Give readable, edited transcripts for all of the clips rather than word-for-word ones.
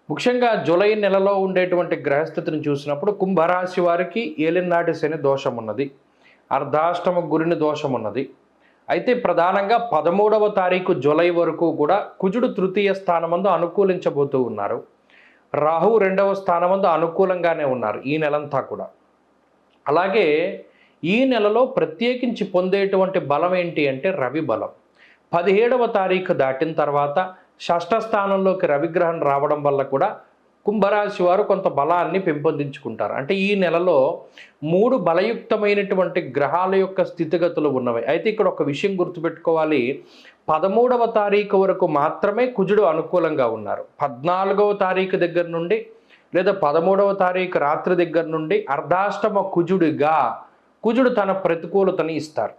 ముఖ్యంగా జూలై నెలలో ఉండేటువంటి గ్రహస్థితిని చూసినప్పుడు కుంభరాశి వారికి ఏలినాటి శని దోషం ఉన్నది, అర్ధాష్టమ గురిని దోషం ఉన్నది. అయితే ప్రధానంగా 13వ తారీఖు జూలై వరకు కూడా కుజుడు తృతీయ స్థానమందు అనుకూలించబోతూ ఉన్నారు. రాహు 2వ స్థానమందు అనుకూలంగానే ఉన్నారు ఈ నెలంతా కూడా. అలాగే ఈ నెలలో ప్రత్యేకించి పొందేటువంటి బలం ఏంటి అంటే రవి బలం. 17వ తారీఖు దాటిన తర్వాత షష్ఠ స్థానంలోకి రవిగ్రహం రావడం వల్ల కూడా కుంభరాశి వారు కొంత బలాన్ని పెంపొందించుకుంటారు. అంటే ఈ నెలలో 3 బలయుక్తమైనటువంటి గ్రహాల యొక్క స్థితిగతులు ఉన్నవి. అయితే ఇక్కడ ఒక విషయం గుర్తుపెట్టుకోవాలి, 13వ తారీఖు వరకు మాత్రమే కుజుడు అనుకూలంగా ఉన్నారు. 14వ తారీఖు దగ్గర నుండి లేదా 13వ తారీఖు రాత్రి దగ్గర నుండి అర్ధాష్టమ కుజుడు తన ప్రతికూలతని ఇస్తారు.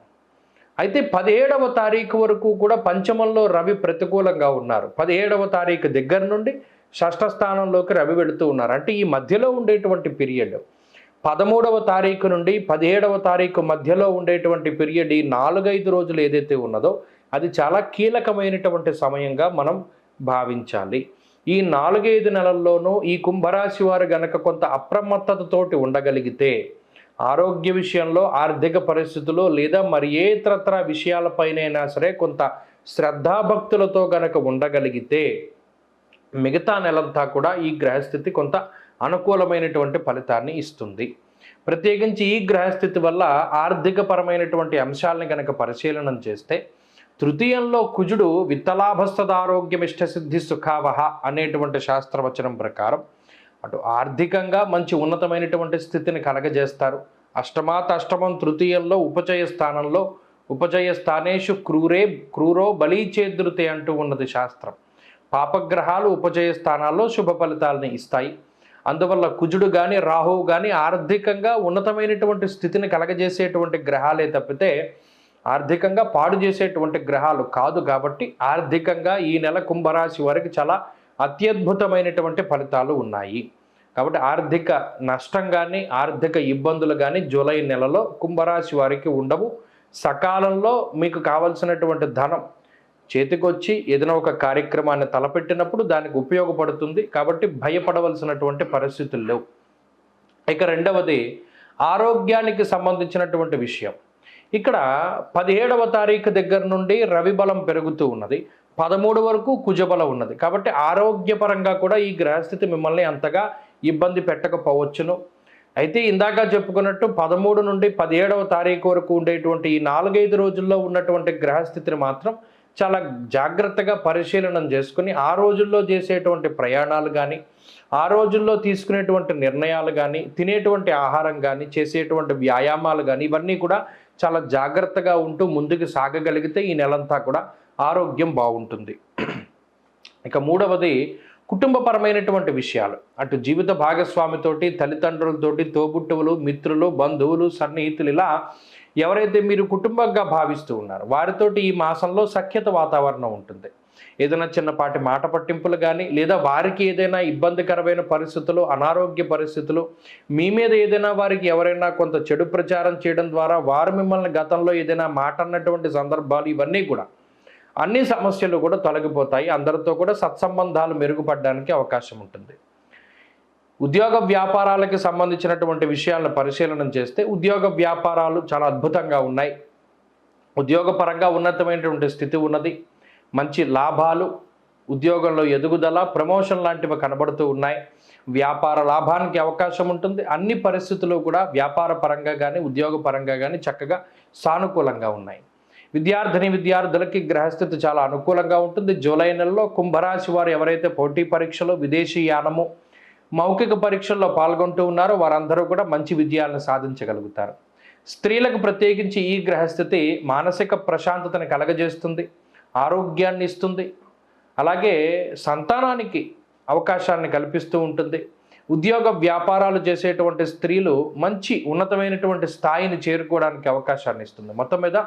అయితే 17వ తారీఖు వరకు కూడా పంచమంలో రవి ప్రతికూలంగా ఉన్నారు. 17వ తారీఖు దగ్గర నుండి షష్ఠ స్థానంలోకి రవి వెళుతూ ఉన్నారు. అంటే ఈ మధ్యలో ఉండేటువంటి పీరియడ్ 13వ తారీఖు నుండి 17వ తారీఖు మధ్యలో ఉండేటువంటి పీరియడ్, ఈ 4-5 రోజులు ఏదైతే ఉన్నదో అది చాలా కీలకమైనటువంటి సమయంగా మనం భావించాలి. ఈ 4-5 నెలల్లోనూ ఈ కుంభరాశి వారు గనక కొంత అప్రమత్తతతోటి ఉండగలిగితే, ఆరోగ్య విషయంలో, ఆర్థిక పరిస్థితుల్లో లేదా మరి ఏ ఇతరత్ర విషయాలపైనైనా సరే కొంత శ్రద్ధాభక్తులతో గనక ఉండగలిగితే మిగతా నెలంతా కూడా ఈ గ్రహస్థితి కొంత అనుకూలమైనటువంటి ఫలితాన్ని ఇస్తుంది. ప్రత్యేకించి ఈ గ్రహస్థితి వల్ల ఆర్థికపరమైనటువంటి అంశాలని గనక పరిశీలనం చేస్తే, తృతీయంలో కుజుడు విత్తలాభస్తదారోగ్యమిష్టసిద్ధి సుఖావహ అనేటువంటి శాస్త్రవచనం ప్రకారం అటు ఆర్థికంగా మంచి ఉన్నతమైనటువంటి స్థితిని కలగజేస్తారు. అష్టమం తృతీయంలో ఉపచయ స్థానంలో, ఉపచయ స్థానేషు క్రూరో బలీచేదృతే అంటూ ఉన్నది శాస్త్రం. పాపగ్రహాలు ఉపచయ స్థానాల్లో శుభ ఫలితాలని ఇస్తాయి. అందువల్ల కుజుడు కానీ రాహువు కానీ ఆర్థికంగా ఉన్నతమైనటువంటి స్థితిని కలగజేసేటువంటి గ్రహాలే తప్పితే ఆర్థికంగా పాడు చేసేటువంటి గ్రహాలు కాదు. కాబట్టి ఆర్థికంగా ఈ నెల కుంభరాశి వారికి చాలా అత్యద్భుతమైనటువంటి ఫలితాలు ఉన్నాయి. కాబట్టి ఆర్థిక నష్టం కానీ ఆర్థిక ఇబ్బందులు కానీ జూలై నెలలో కుంభరాశి వారికి ఉండవు. సకాలంలో మీకు కావలసినటువంటి ధనం చేతికొచ్చి ఏదైనా ఒక కార్యక్రమాన్ని తలపెట్టినప్పుడు దానికి ఉపయోగపడుతుంది. కాబట్టి భయపడవలసినటువంటి పరిస్థితులు లేవు. ఇక రెండవది ఆరోగ్యానికి సంబంధించినటువంటి విషయం. ఇక్కడ 17వ తారీఖు దగ్గర నుండి రవి బలం పెరుగుతూ ఉన్నది, 13 వరకు కుజబలం ఉన్నది. కాబట్టి ఆరోగ్యపరంగా కూడా ఈ గ్రహస్థితి మిమ్మల్ని అంతగా ఇబ్బంది పెట్టకపోవచ్చును. అయితే ఇందాక చెప్పుకున్నట్టు 13 నుండి 17వ తారీఖు వరకు ఉండేటువంటి ఈ 4-5 రోజుల్లో ఉన్నటువంటి గ్రహస్థితిని మాత్రం చాలా జాగ్రత్తగా పరిశీలనం చేసుకుని ఆ రోజుల్లో చేసేటువంటి ప్రయాణాలు కానీ, ఆ రోజుల్లో తీసుకునేటువంటి నిర్ణయాలు కానీ, తినేటువంటి ఆహారం కానీ, చేసేటువంటి వ్యాయామాలు కానీ ఇవన్నీ కూడా చాలా జాగ్రత్తగా ఉంటూ ముందుకు సాగగలిగితే ఈ నెలంతా కూడా ఆరోగ్యం బాగుంటుంది. ఇక మూడవది కుటుంబపరమైనటువంటి విషయాలు. అటు జీవిత భాగస్వామితోటి, తల్లిదండ్రులతోటి, తోబుట్టువులు, మిత్రులు, బంధువులు, సన్నిహితులు ఇలా ఎవరైతే మీరు కుటుంబంగా భావిస్తూ ఉన్నారో వారితోటి ఈ మాసంలో సఖ్యత వాతావరణం ఉంటుంది. ఏదైనా చిన్నపాటి మాట పట్టింపులు కానీ లేదా వారికి ఏదైనా ఇబ్బందికరమైన పరిస్థితులు, అనారోగ్య పరిస్థితులు, మీ మీద ఏదైనా వారికి ఎవరైనా కొంత చెడు ప్రచారం చేయడం ద్వారా వారు మిమ్మల్ని గతంలో ఏదైనా మాట అన్నటువంటి సందర్భాలు, ఇవన్నీ కూడా అన్ని సమస్యలు కూడా తొలగిపోతాయి. అందరితో కూడా సత్సంబంధాలు మెరుగుపడడానికి అవకాశం ఉంటుంది. ఉద్యోగ వ్యాపారాలకు సంబంధించినటువంటి విషయాలను పరిశీలన చేస్తే ఉద్యోగ వ్యాపారాలు చాలా అద్భుతంగా ఉన్నాయి. ఉద్యోగపరంగా ఉన్నతమైనటువంటి స్థితి ఉన్నది. మంచి లాభాలు, ఉద్యోగంలో ఎదుగుదల, ప్రమోషన్ లాంటివి కనబడుతూ ఉన్నాయి. వ్యాపార లాభానికి అవకాశం ఉంటుంది. అన్ని పరిస్థితులు కూడా వ్యాపార పరంగా కానీ ఉద్యోగ పరంగా కానీ చక్కగా సానుకూలంగా ఉన్నాయి. విద్యార్థులకి గ్రహస్థితి చాలా అనుకూలంగా ఉంటుంది. జూలై నెలలో కుంభరాశి వారు ఎవరైతే పోటీ పరీక్షలు, విదేశీ యానము, మౌఖిక పరీక్షల్లో పాల్గొంటూ ఉన్నారో వారందరూ కూడా మంచి విజయాలను సాధించగలుగుతారు. స్త్రీలకు ప్రత్యేకించి ఈ గ్రహస్థితి మానసిక ప్రశాంతతని కలగజేస్తుంది, ఆరోగ్యాన్ని ఇస్తుంది. అలాగే సంతానానికి అవకాశాన్ని కల్పిస్తూ ఉంటుంది. ఉద్యోగ వ్యాపారాలు చేసేటువంటి స్త్రీలు మంచి ఉన్నతమైనటువంటి స్థాయిని చేరుకోవడానికి అవకాశాన్ని ఇస్తుంది. మొత్తం మీద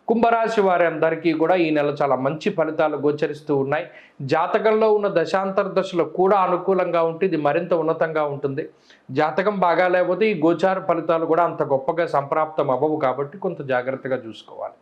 కుంభరాశి వారి అందరికీ కూడా ఈ నెల చాలా మంచి ఫలితాలు గోచరిస్తూ ఉన్నాయి. జాతకంలో ఉన్న దశాంతర దశలు కూడా అనుకూలంగా ఉంటే ఇది మరింత ఉన్నతంగా ఉంటుంది. జాతకం బాగా లేకపోతే ఈ గోచార ఫలితాలు కూడా అంత గొప్పగా సంప్రాప్తం అవ్వవు. కాబట్టి కొంత జాగ్రత్తగా చూసుకోవాలి.